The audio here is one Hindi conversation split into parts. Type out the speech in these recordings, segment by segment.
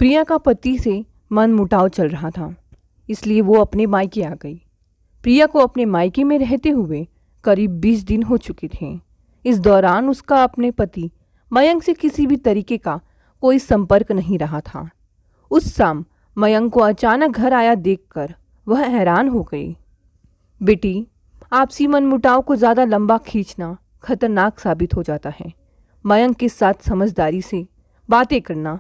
प्रिया का पति से मन मुटाव चल रहा था, इसलिए वो अपने मायके आ गई। प्रिया को अपने मायके में रहते हुए करीब 20 दिन हो चुके थे। इस दौरान उसका अपने पति मयंक से किसी भी तरीके का कोई संपर्क नहीं रहा था। उस शाम मयंक को अचानक घर आया देखकर वह हैरान हो गई। बेटी, आपसी मनमुटाव को ज़्यादा लंबा खींचना खतरनाक साबित हो जाता है। मयंक के साथ समझदारी से बातें करना।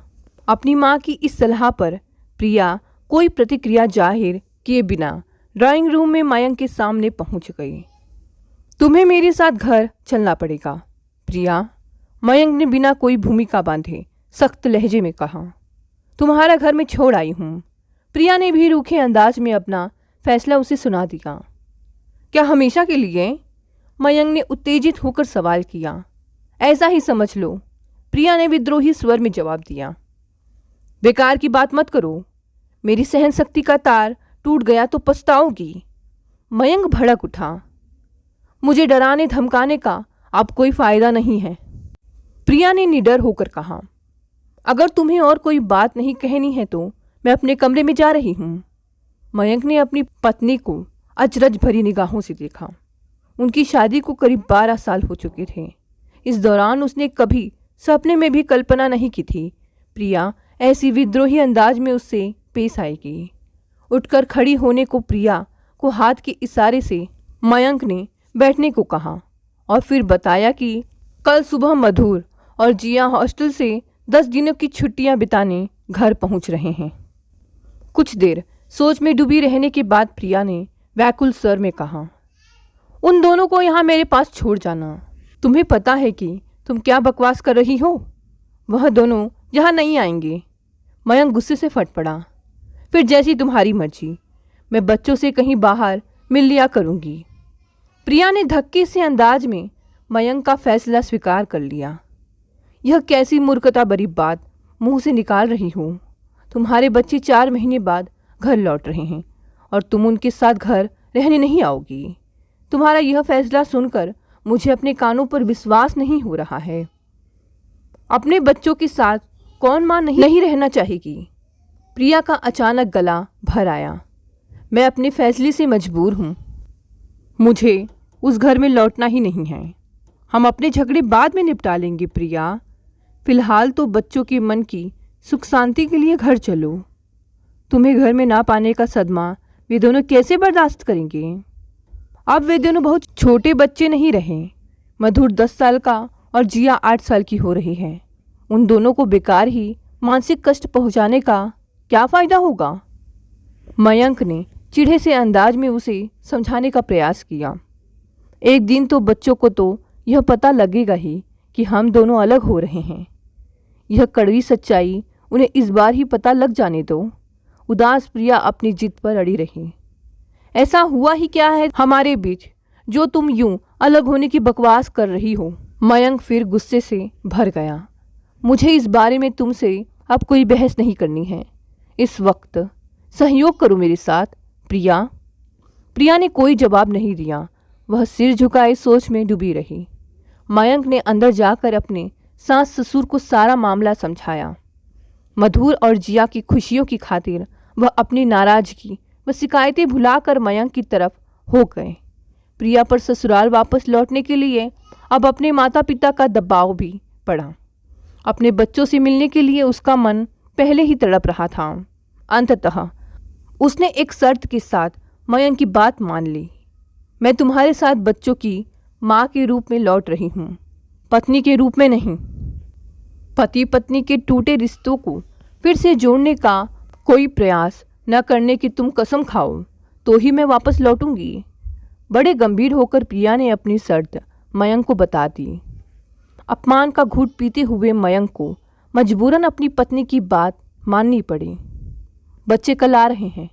अपनी माँ की इस सलाह पर प्रिया कोई प्रतिक्रिया जाहिर किए बिना ड्राइंग रूम में मयंक के सामने पहुंच गई। तुम्हें मेरे साथ घर चलना पड़ेगा प्रिया, मयंक ने बिना कोई भूमिका बांधे सख्त लहजे में कहा। तुम्हारा घर में छोड़ आई हूँ। प्रिया ने भी रूखे अंदाज में अपना फैसला उसे सुना दिया। क्या हमेशा के लिए? मयंक ने उत्तेजित होकर सवाल किया। ऐसा ही समझ लो, प्रिया ने विद्रोही स्वर में जवाब दिया। बेकार की बात मत करो, मेरी सहन शक्ति का तार टूट गया तो पछताओगी। मयंक भड़क उठा। मुझे डराने धमकाने का अब कोई फायदा नहीं है, प्रिया ने निडर होकर कहा। अगर तुम्हें और कोई बात नहीं कहनी है तो मैं अपने कमरे में जा रही हूँ। मयंक ने अपनी पत्नी को अचरज भरी निगाहों से देखा। उनकी शादी को करीब 12 साल हो चुके थे। इस दौरान उसने कभी सपने में भी कल्पना नहीं की थी प्रिया ऐसी विद्रोही अंदाज में उससे पेश आएगी। उठकर खड़ी होने को प्रिया को हाथ के इशारे से मयंक ने बैठने को कहा और फिर बताया कि कल सुबह मधुर और जिया हॉस्टल से 10 दिनों की छुट्टियां बिताने घर पहुंच रहे हैं। कुछ देर सोच में डूबी रहने के बाद प्रिया ने व्याकुल स्वर में कहा, उन दोनों को यहाँ मेरे पास छोड़ जाना। तुम्हें पता है कि तुम क्या बकवास कर रही हो? वह दोनों यहाँ नहीं आएंगे। मयंक गुस्से से फट पड़ा। फिर जैसी तुम्हारी मर्जी, मैं बच्चों से कहीं बाहर मिल लिया करूँगी। प्रिया ने धक्के से अंदाज में मयंक का फैसला स्वीकार कर लिया। यह कैसी मूर्खता भरी बात मुंह से निकाल रही हो? तुम्हारे बच्चे 4 महीने बाद घर लौट रहे हैं और तुम उनके साथ घर रहने नहीं आओगी। तुम्हारा यह फैसला सुनकर मुझे अपने कानों पर विश्वास नहीं हो रहा है। अपने बच्चों के साथ कौन माँ नहीं रहना चाहेगी? प्रिया का अचानक गला भर आया। मैं अपने फैसले से मजबूर हूँ। मुझे उस घर में लौटना ही नहीं है। हम अपने झगड़े बाद में निपटा लेंगे प्रिया। फिलहाल तो बच्चों के मन की सुख शांति के लिए घर चलो। तुम्हें घर में ना पाने का सदमा वे दोनों कैसे बर्दाश्त करेंगे? अब वे दोनों बहुत छोटे बच्चे नहीं रहे। मधुर 10 साल का और जिया 8 साल की हो रही है। उन दोनों को बेकार ही मानसिक कष्ट पहुंचाने का क्या फ़ायदा होगा? मयंक ने चिढ़े से अंदाज में उसे समझाने का प्रयास किया। एक दिन तो बच्चों को तो यह पता लगेगा ही कि हम दोनों अलग हो रहे हैं। यह कड़वी सच्चाई उन्हें इस बार ही पता लग जाने दो। उदास प्रिया अपनी जिद पर अड़ी रही। ऐसा हुआ ही क्या है हमारे बीच जो तुम यूं अलग होने की बकवास कर रही हो? मयंक फिर गुस्से से भर गया। मुझे इस बारे में तुमसे अब कोई बहस नहीं करनी है। इस वक्त सहयोग करो मेरे साथ प्रिया। प्रिया ने कोई जवाब नहीं दिया। वह सिर झुकाए सोच में डूबी रही। मयंक ने अंदर जाकर अपने सास ससुर को सारा मामला समझाया। मधुर और जिया की खुशियों की खातिर वह अपनी नाराजगी व शिकायतें भुलाकर मयंक की तरफ हो गए। प्रिया पर ससुराल वापस लौटने के लिए अब अपने माता पिता का दबाव भी पड़ा। अपने बच्चों से मिलने के लिए उसका मन पहले ही तड़प रहा था। अंततः उसने एक शर्त के साथ मयंक की बात मान ली। मैं तुम्हारे साथ बच्चों की माँ के रूप में लौट रही हूँ, पत्नी के रूप में नहीं। पति पत्नी के टूटे रिश्तों को फिर से जोड़ने का कोई प्रयास न करने की तुम कसम खाओ तो ही मैं वापस लौटूंगी। बड़े गंभीर होकर प्रिया ने अपनी शर्त मयंक को बता दी। अपमान का घूंट पीते हुए मयंक को मजबूरन अपनी पत्नी की बात माननी पड़ी। बच्चे कल आ रहे हैं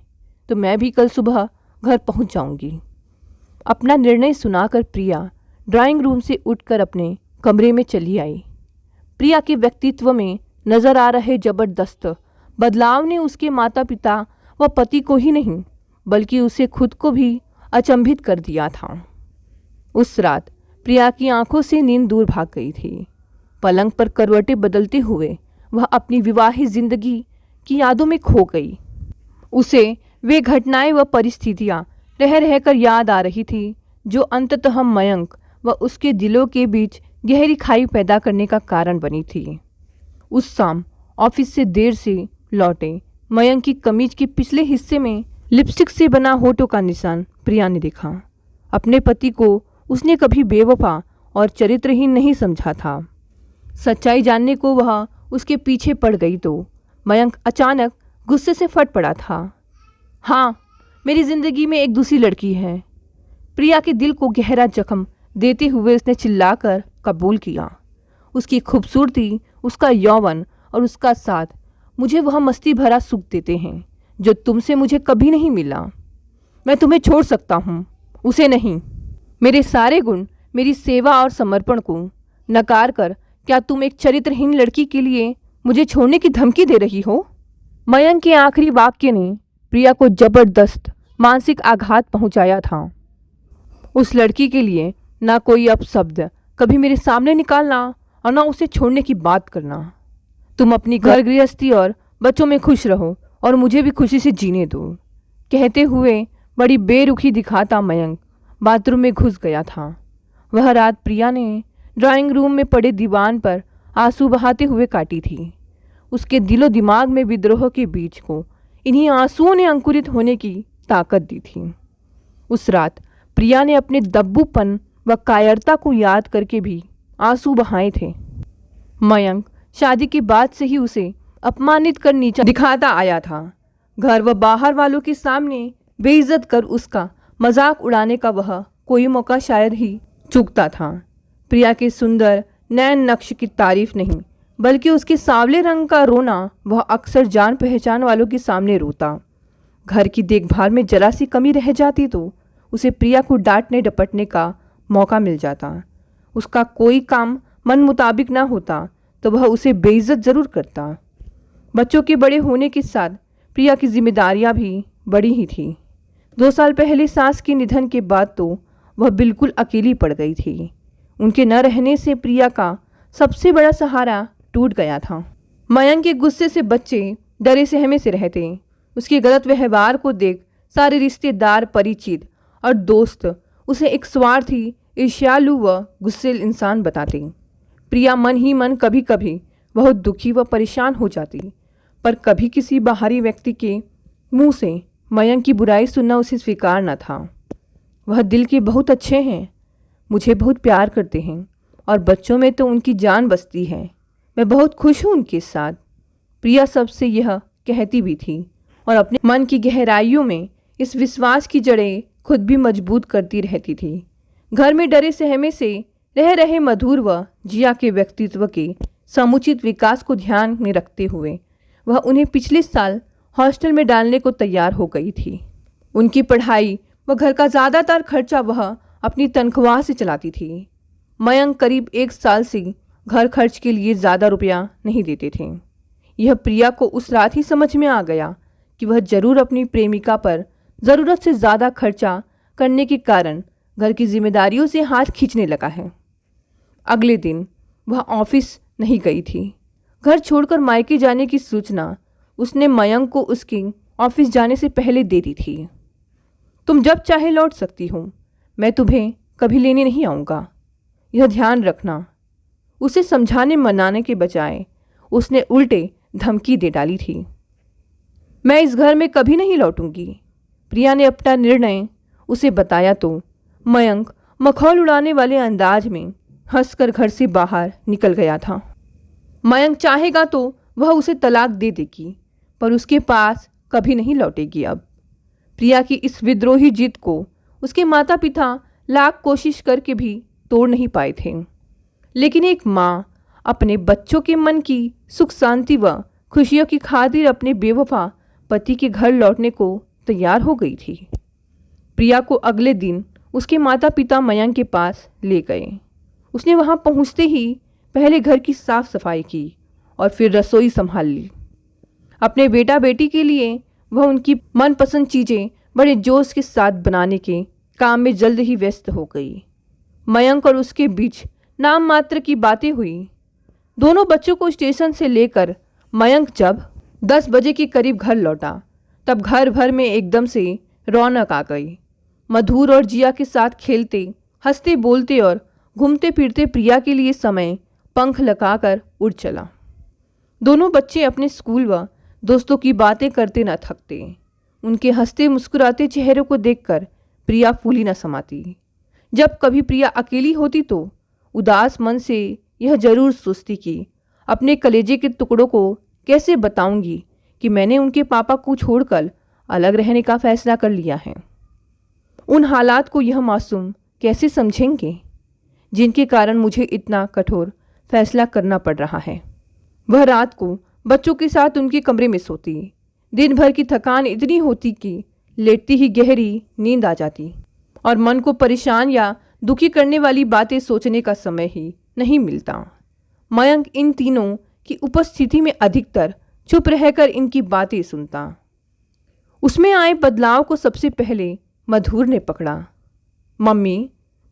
तो मैं भी कल सुबह घर पहुंच जाऊंगी। अपना निर्णय सुनाकर प्रिया ड्राइंग रूम से उठकर अपने कमरे में चली आई। प्रिया के व्यक्तित्व में नजर आ रहे जबरदस्त बदलाव ने उसके माता पिता व पति को ही नहीं बल्कि उसे खुद को भी अचंभित कर दिया था। उस रात प्रिया की आंखों से नींद दूर भाग गई थी। पलंग पर करवटें बदलते हुए वह अपनी विवाहित जिंदगी की यादों में खो गई। उसे वे घटनाएं व परिस्थितियां रह रहकर याद आ रही थी जो अंततः मयंक व उसके दिलों के बीच गहरी खाई पैदा करने का कारण बनी थी। उस शाम ऑफिस से देर से लौटे मयंक की कमीज के पिछले हिस्से में लिपस्टिक से बना होठों का निशान प्रिया ने देखा। अपने पति को उसने कभी बेवफा और चरित्रहीन नहीं समझा था। सच्चाई जानने को वह उसके पीछे पड़ गई तो मयंक अचानक गुस्से से फट पड़ा था। हाँ, मेरी जिंदगी में एक दूसरी लड़की है। प्रिया के दिल को गहरा जख्म देते हुए उसने चिल्लाकर कबूल किया। उसकी खूबसूरती, उसका यौवन और उसका साथ मुझे वह मस्ती भरा सुख देते हैं जो तुमसे मुझे कभी नहीं मिला। मैं तुम्हें छोड़ सकता हूँ, उसे नहीं। मेरे सारे गुण, मेरी सेवा और समर्पण को नकार कर क्या तुम एक चरित्रहीन लड़की के लिए मुझे छोड़ने की धमकी दे रही हो? मयंक के आखिरी वाक्य ने प्रिया को जबरदस्त मानसिक आघात पहुंचाया था। उस लड़की के लिए ना कोई अपशब्द कभी मेरे सामने निकालना और ना उसे छोड़ने की बात करना। तुम अपनी घर गृहस्थी और बच्चों में खुश रहो और मुझे भी खुशी से जीने दो। कहते हुए बड़ी बेरुखी दिखाता मयंक बाथरूम में घुस गया था। वह रात प्रिया ने ड्राइंग रूम में पड़े दीवान पर आंसू बहाते हुए काटी थी। उसके दिलो दिमाग में विद्रोह के बीज को इन्हीं आंसुओं ने अंकुरित होने की ताकत दी थी। उस रात प्रिया ने अपने दब्बूपन व कायरता को याद करके भी आंसू बहाए थे। मयंक शादी के बाद से ही उसे अपमानित कर नीचा दिखाता आया था। घर व बाहर वालों के सामने बेइज्जत कर उसका मजाक उड़ाने का वह कोई मौका शायद ही चूकता था। प्रिया के सुंदर नैन नक्श की तारीफ नहीं बल्कि उसके सांवले रंग का रोना वह अक्सर जान पहचान वालों के सामने रोता। घर की देखभाल में जरा सी कमी रह जाती तो उसे प्रिया को डांटने डपटने का मौका मिल जाता। उसका कोई काम मन मुताबिक ना होता तो वह उसे बेइज्जत जरूर करता। बच्चों के बड़े होने के साथ प्रिया की जिम्मेदारियां भी बड़ी ही थी। 2 साल पहले सास के निधन के बाद तो वह बिल्कुल अकेली पड़ गई थी। उनके न रहने से प्रिया का सबसे बड़ा सहारा टूट गया था। मयंक के गुस्से से बच्चे डरे सहमे से रहते। उसके गलत व्यवहार को देख सारे रिश्तेदार, परिचित और दोस्त उसे एक स्वार्थी, ईर्ष्यालु व गुस्सैल इंसान बताते। प्रिया मन ही मन कभी कभी बहुत दुखी व परेशान हो जाती, पर कभी किसी बाहरी व्यक्ति के मुंह से मयंक की बुराई सुनना उसे स्वीकार न था। वह दिल के बहुत अच्छे हैं, मुझे बहुत प्यार करते हैं और बच्चों में तो उनकी जान बसती है। मैं बहुत खुश हूँ उनके साथ। प्रिया सबसे यह कहती भी थी और अपने मन की गहराइयों में इस विश्वास की जड़ें खुद भी मजबूत करती रहती थी। घर में डरे सहमे से रह रहे मधुर व जिया के व्यक्तित्व के समुचित विकास को ध्यान में रखते हुए वह उन्हें पिछले साल हॉस्टल में डालने को तैयार हो गई थी। उनकी पढ़ाई व घर का ज़्यादातर खर्चा वह अपनी तनख्वाह से चलाती थी। मयंक करीब 1 साल से घर खर्च के लिए ज़्यादा रुपया नहीं देते थे। यह प्रिया को उस रात ही समझ में आ गया कि वह जरूर अपनी प्रेमिका पर ज़रूरत से ज़्यादा खर्चा करने के कारण घर की जिम्मेदारियों से हाथ खींचने लगा है। अगले दिन वह ऑफिस नहीं गई थी। घर छोड़कर मायके जाने की सूचना उसने मयंक को उसके ऑफिस जाने से पहले दे दी थी। तुम जब चाहे लौट सकती हो, मैं तुम्हें कभी लेने नहीं आऊँगा, यह ध्यान रखना। उसे समझाने मनाने के बजाय उसने उल्टे धमकी दे डाली थी। मैं इस घर में कभी नहीं लौटूंगी। प्रिया ने अपना निर्णय उसे बताया तो मयंक मखौल उड़ाने वाले अंदाज में हंसकर घर से बाहर निकल गया था। मयंक चाहेगा तो वह उसे तलाक दे देगी, पर उसके पास कभी नहीं लौटेगी। अब प्रिया की इस विद्रोही जिद को उसके माता पिता लाख कोशिश करके भी तोड़ नहीं पाए थे। लेकिन एक माँ अपने बच्चों के मन की सुख शांति व खुशियों की खातिर अपने बेवफा पति के घर लौटने को तैयार हो गई थी। प्रिया को अगले दिन उसके माता पिता मयंक के पास ले गए। उसने वहां पहुंचते ही पहले घर की साफ सफाई की और फिर रसोई संभाल ली। अपने बेटा बेटी के लिए वह उनकी मनपसंद चीज़ें बड़े जोश के साथ बनाने के काम में जल्द ही व्यस्त हो गई। मयंक और उसके बीच नाम मात्र की बातें हुई। दोनों बच्चों को स्टेशन से लेकर मयंक जब 10 बजे के करीब घर लौटा। तब घर भर में एकदम से रौनक आ गई। मधुर और जिया के साथ खेलते, हंसते, बोलते और घूमते फिरते प्रिया के लिए समय पंख लगाकर उड़ चला। दोनों बच्चे अपने स्कूल व दोस्तों की बातें करते न थकते। उनके हंसते मुस्कुराते चेहरों को देखकर प्रिया फूली न समाती। जब कभी प्रिया अकेली होती तो उदास मन से यह जरूर सोचती कि अपने कलेजे के टुकड़ों को कैसे बताऊंगी कि मैंने उनके पापा को छोड़कर अलग रहने का फैसला कर लिया है। उन हालात को यह मासूम कैसे समझेंगे जिनके कारण मुझे इतना कठोर फैसला करना पड़ रहा है। वह रात को बच्चों के साथ उनके कमरे में सोती। दिन भर की थकान इतनी होती कि लेटती ही गहरी नींद आ जाती और मन को परेशान या दुखी करने वाली बातें सोचने का समय ही नहीं मिलता। मयंक इन तीनों की उपस्थिति में अधिकतर चुप रहकर इनकी बातें सुनता। उसमें आए बदलाव को सबसे पहले मधुर ने पकड़ा। मम्मी,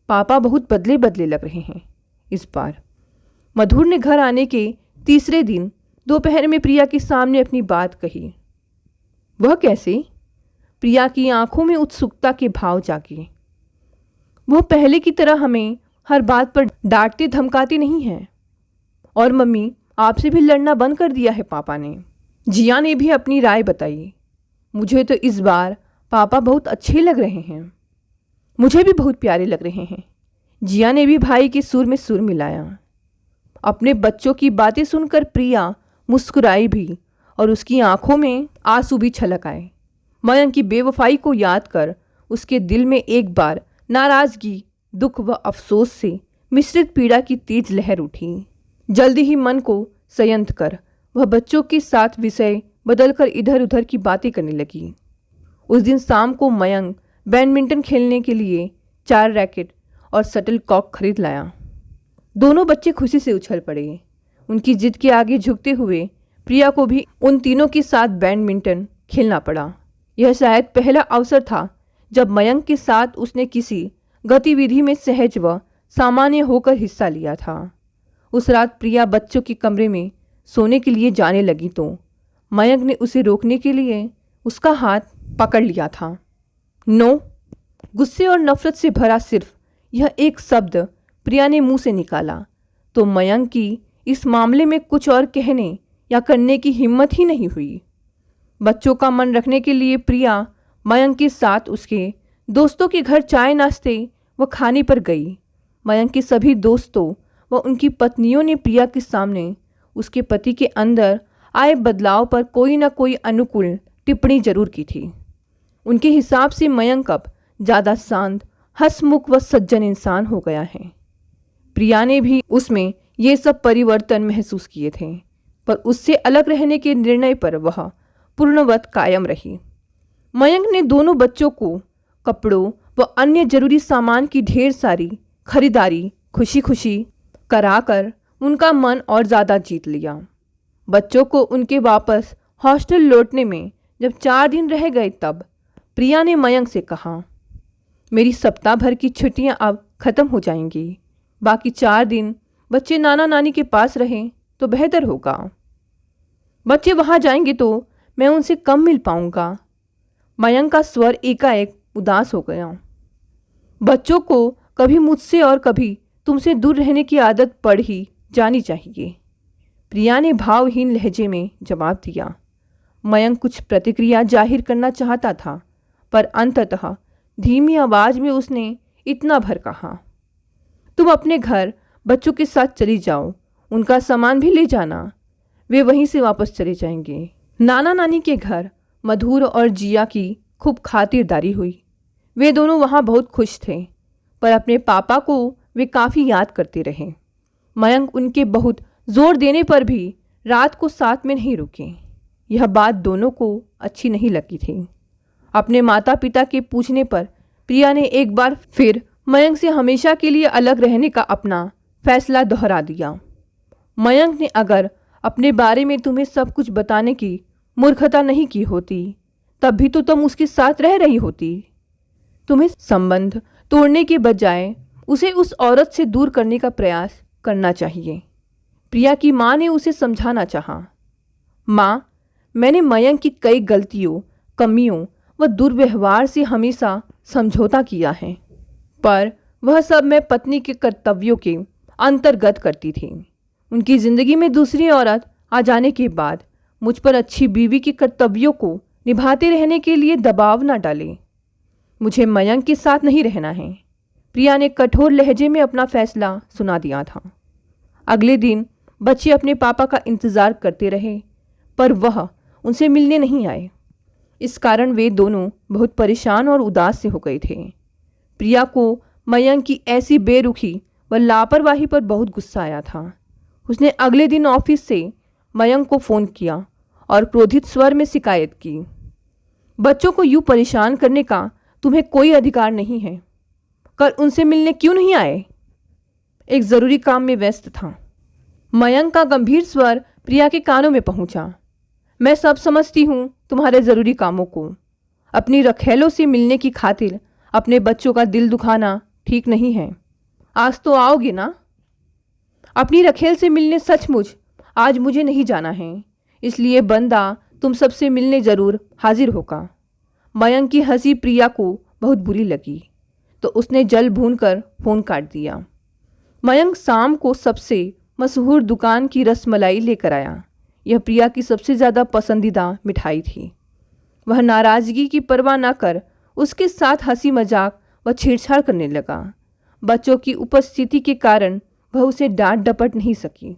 पापा बहुत बदले बदले लग रहे हैं इस बार। मधुर ने घर आने के तीसरे दिन दोपहर में प्रिया के सामने अपनी बात कही। वह कैसे? प्रिया की आंखों में उत्सुकता के भाव जागे। वह पहले की तरह हमें हर बात पर डांटते धमकाते नहीं हैं। और मम्मी, आपसे भी लड़ना बंद कर दिया है पापा ने। जिया ने भी अपनी राय बताई। मुझे तो इस बार पापा बहुत अच्छे लग रहे हैं। मुझे भी बहुत प्यारे लग रहे हैं। जिया ने भी भाई के सुर में सुर मिलाया। अपने बच्चों की बातें सुनकर प्रिया मुस्कुराई भी और उसकी आंखों में आंसू भी छलक आए। मयंक की बेवफाई को याद कर उसके दिल में एक बार नाराजगी, दुख व अफसोस से मिश्रित पीड़ा की तेज लहर उठी। जल्दी ही मन को संयत कर वह बच्चों के साथ विषय बदलकर इधर उधर की बातें करने लगी। उस दिन शाम को मयंक बैडमिंटन खेलने के लिए 4 रैकेट और शटल कॉक खरीद लाया। दोनों बच्चे खुशी से उछल पड़े। उनकी जिद के आगे झुकते हुए प्रिया को भी उन तीनों के साथ बैडमिंटन खेलना पड़ा। यह शायद पहला अवसर था जब मयंक के साथ उसने किसी गतिविधि में सहज व सामान्य होकर हिस्सा लिया था। उस रात प्रिया बच्चों के कमरे में सोने के लिए जाने लगी तो मयंक ने उसे रोकने के लिए उसका हाथ पकड़ लिया था। नो। गुस्से और नफरत से भरा सिर्फ यह एक शब्द प्रिया ने मुंह से निकाला तो मयंक की इस मामले में कुछ और कहने या करने की हिम्मत ही नहीं हुई। बच्चों का मन रखने के लिए प्रिया मयंक के साथ उसके दोस्तों के घर चाय नाश्ते व खाने पर गई। मयंक के सभी दोस्तों व उनकी पत्नियों ने प्रिया के सामने उसके पति के अंदर आए बदलाव पर कोई न कोई अनुकूल टिप्पणी जरूर की थी। उनके हिसाब से मयंक अब ज़्यादा शांत, हंसमुख व सज्जन इंसान हो गया है। प्रिया ने भी उसमें ये सब परिवर्तन महसूस किए थे, पर उससे अलग रहने के निर्णय पर वह पूर्णवत कायम रही। मयंक ने दोनों बच्चों को कपड़ों व अन्य जरूरी सामान की ढेर सारी खरीदारी खुशी खुशी कराकर उनका मन और ज़्यादा जीत लिया। बच्चों को उनके वापस हॉस्टल लौटने में जब 4 दिन रह गए तब प्रिया ने मयंक से कहा, मेरी सप्ताह भर की छुट्टियां अब ख़त्म हो जाएंगी। बाकी 4 दिन बच्चे नाना नानी के पास रहें तो बेहतर होगा। बच्चे वहाँ जाएंगे तो मैं उनसे कम मिल पाऊंगा। मयंक का स्वर एकाएक उदास हो गया। बच्चों को कभी मुझसे और कभी तुमसे दूर रहने की आदत पड़ ही जानी चाहिए। प्रिया ने भावहीन लहजे में जवाब दिया। मयंक कुछ प्रतिक्रिया जाहिर करना चाहता था, पर अंततः धीमी आवाज में उसने इतना भर कहा, तुम अपने घर बच्चों के साथ चली जाओ, उनका सामान भी ले जाना, वे वहीं से वापस चले जाएंगे। नाना नानी के घर मधुर और जिया की खूब खातिरदारी हुई। वे दोनों वहाँ बहुत खुश थे, पर अपने पापा को वे काफ़ी याद करते रहे। मयंक उनके बहुत जोर देने पर भी रात को साथ में नहीं रुके। यह बात दोनों को अच्छी नहीं लगी थी। अपने माता पिता के पूछने पर प्रिया ने एक बार फिर मयंक से हमेशा के लिए अलग रहने का अपना फैसला दोहरा दिया। मयंक ने अगर अपने बारे में तुम्हें सब कुछ बताने की मूर्खता नहीं की होती, तब भी तो तुम उसके साथ रह रही होती। तुम्हें संबंध तोड़ने के बजाय उसे उस औरत से दूर करने का प्रयास करना चाहिए। प्रिया की माँ ने उसे समझाना चाहा। माँ, मैंने मयंक की कई गलतियों, कमियों व दुर्व्यवहार से हमेशा समझौता किया है, पर वह सब मैं पत्नी के कर्तव्यों के अंतर्गत करती थी। उनकी ज़िंदगी में दूसरी औरत आ जाने के बाद मुझ पर अच्छी बीवी के कर्तव्यों को निभाते रहने के लिए दबाव न डालें। मुझे मयंक के साथ नहीं रहना है, प्रिया ने कठोर लहजे में अपना फैसला सुना दिया था। अगले दिन बच्चे अपने पापा का इंतज़ार करते रहे, पर वह उनसे मिलने नहीं आए। इस कारण वे दोनों बहुत परेशान और उदास से हो गए थे। प्रिया को मयंक की ऐसी बेरुखी व लापरवाही पर बहुत गुस्सा आया था। उसने अगले दिन ऑफिस से मयंक को फ़ोन किया और क्रोधित स्वर में शिकायत की। बच्चों को यूँ परेशान करने का तुम्हें कोई अधिकार नहीं है। कल उनसे मिलने क्यों नहीं आए? एक ज़रूरी काम में व्यस्त था। मयंक का गंभीर स्वर प्रिया के कानों में पहुंचा। मैं सब समझती हूँ तुम्हारे ज़रूरी कामों को। अपनी रखेलों से मिलने की खातिर अपने बच्चों का दिल दुखाना ठीक नहीं है। आज तो आओगे ना? अपनी रखेल से मिलने सचमुच आज मुझे नहीं जाना है, इसलिए बंदा तुम सबसे मिलने ज़रूर हाजिर होगा। मयंक की हंसी प्रिया को बहुत बुरी लगी, तो उसने जल भून कर फ़ोन काट दिया। मयंक शाम को सबसे मशहूर दुकान की रसमलाई लेकर आया। यह प्रिया की सबसे ज़्यादा पसंदीदा मिठाई थी। वह नाराज़गी की परवाह न कर उसके साथ हंसी मजाक व छेड़छाड़ करने लगा। बच्चों की उपस्थिति के कारण वह उसे डांट डपट नहीं सकी।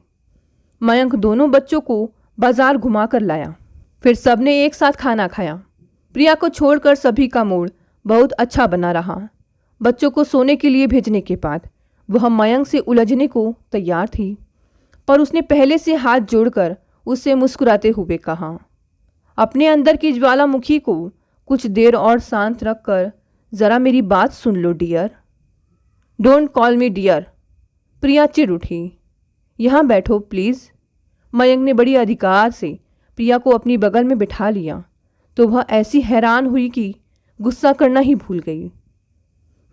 मयंक दोनों बच्चों को बाजार घुमा कर लाया। फिर सबने एक साथ खाना खाया। प्रिया को छोड़कर सभी का मूड बहुत अच्छा बना रहा। बच्चों को सोने के लिए भेजने के बाद वह मयंक से उलझने को तैयार थी, पर उसने पहले से हाथ जोड़कर उससे मुस्कुराते हुए कहा, अपने अंदर की ज्वालामुखी को कुछ देर और शांत रखकर ज़रा मेरी बात सुन लो dear. Don't call me dear. Priya चिढ़ उठी। यहाँ बैठो प्लीज़। मयंक ने बड़ी अधिकार से प्रिया को अपनी बगल में बिठा लिया, तो वह ऐसी हैरान हुई कि गुस्सा करना ही भूल गई।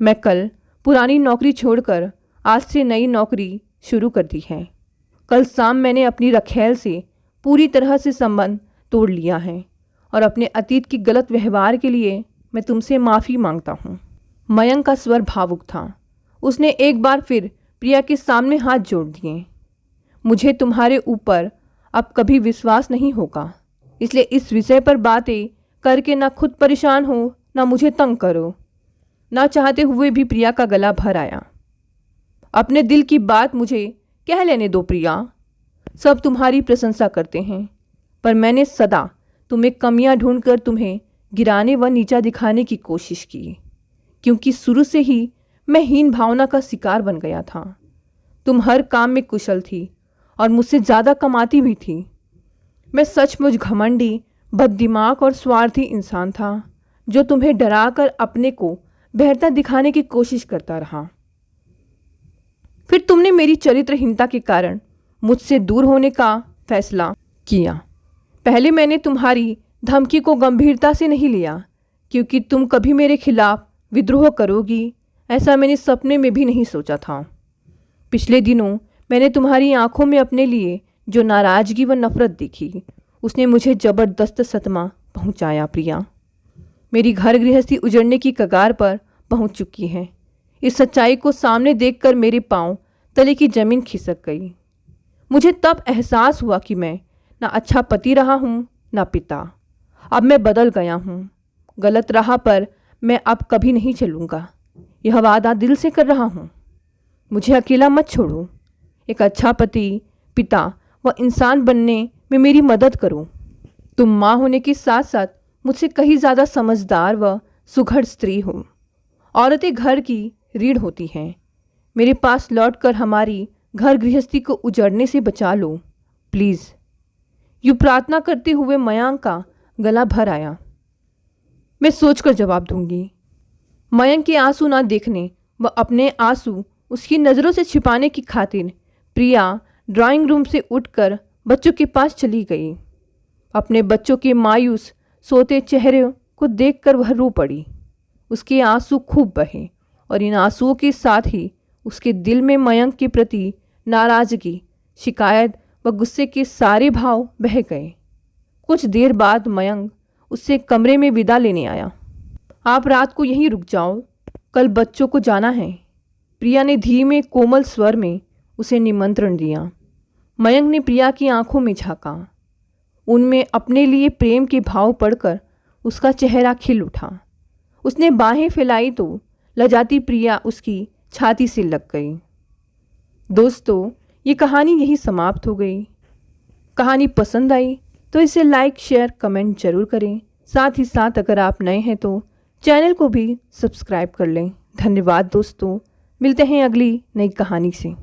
मैं कल पुरानी नौकरी छोड़कर आज से नई नौकरी शुरू कर दी है। कल शाम मैंने अपनी रखेल से पूरी तरह से संबंध तोड़ लिया है और अपने अतीत के गलत व्यवहार के लिए मैं तुमसे माफ़ी मांगता हूँ। मयंक का स्वर भावुक था। उसने एक बार फिर प्रिया के सामने हाथ जोड़ दिए। मुझे तुम्हारे ऊपर अब कभी विश्वास नहीं होगा, इसलिए इस विषय पर बातें करके ना खुद परेशान हो ना मुझे तंग करो। ना चाहते हुए भी प्रिया का गला भर आया। अपने दिल की बात मुझे कह लेने दो प्रिया। सब तुम्हारी प्रशंसा करते हैं, पर मैंने सदा तुम्हें कमियां ढूंढकर तुम्हें गिराने व नीचा दिखाने की कोशिश की, क्योंकि शुरू से ही मैं हीन भावना का शिकार बन गया था। तुम हर काम में कुशल थी और मुझसे ज़्यादा कमाती भी थी। मैं सचमुच घमंडी, बददिमाग और स्वार्थी इंसान था, जो तुम्हें डराकर अपने को बेहतर दिखाने की कोशिश करता रहा। फिर तुमने मेरी चरित्रहीनता के कारण मुझसे दूर होने का फैसला किया। पहले मैंने तुम्हारी धमकी को गंभीरता से नहीं लिया, क्योंकि तुम कभी मेरे खिलाफ विद्रोह करोगी ऐसा मैंने सपने में भी नहीं सोचा था। पिछले दिनों मैंने तुम्हारी आंखों में अपने लिए जो नाराज़गी व नफरत देखी, उसने मुझे ज़बरदस्त सदमा पहुंचाया। प्रिया, मेरी घर गृहस्थी उजड़ने की कगार पर पहुंच चुकी है। इस सच्चाई को सामने देखकर मेरे पांव तले की ज़मीन खिसक गई। मुझे तब एहसास हुआ कि मैं ना अच्छा पति रहा हूँ ना पिता। अब मैं बदल गया हूँ। गलत राह पर मैं अब कभी नहीं चलूँगा। यह वादा दिल से कर रहा हूँ। मुझे अकेला मत छोड़ो। एक अच्छा पति, पिता व इंसान बनने में मेरी मदद करो। तुम माँ होने के साथ साथ मुझसे कहीं ज़्यादा समझदार व सुघड़ स्त्री हो। औरतें घर की रीढ़ होती हैं। मेरे पास लौटकर हमारी घर गृहस्थी को उजड़ने से बचा लो प्लीज़। यूँ प्रार्थना करते हुए मयंक का गला भर आया। मैं सोचकर जवाब दूंगी। मयंक के आंसू ना देखने व अपने आंसू उसकी नज़रों से छिपाने की खातिर प्रिया ड्राइंग रूम से उठकर बच्चों के पास चली गई। अपने बच्चों के मायूस सोते चेहरे को देखकर वह रो पड़ी। उसके आंसू खूब बहे और इन आंसुओं के साथ ही उसके दिल में मयंक के प्रति नाराज़गी, शिकायत व गुस्से के सारे भाव बह गए। कुछ देर बाद मयंक उससे कमरे में विदा लेने आया। आप रात को यहीं रुक जाओ, कल बच्चों को जाना है, प्रिया ने धीमे कोमल स्वर में उसे निमंत्रण दिया। मयंक ने प्रिया की आंखों में झांका। उनमें अपने लिए प्रेम के भाव पढ़कर उसका चेहरा खिल उठा। उसने बाहें फैलाई तो लजाती प्रिया उसकी छाती से लग गई। दोस्तों, ये कहानी यही समाप्त हो गई। कहानी पसंद आई तो इसे लाइक, शेयर, कमेंट जरूर करें। साथ ही साथ अगर आप नए हैं तो चैनल को भी सब्सक्राइब कर लें। धन्यवाद दोस्तों, मिलते हैं अगली नई कहानी से।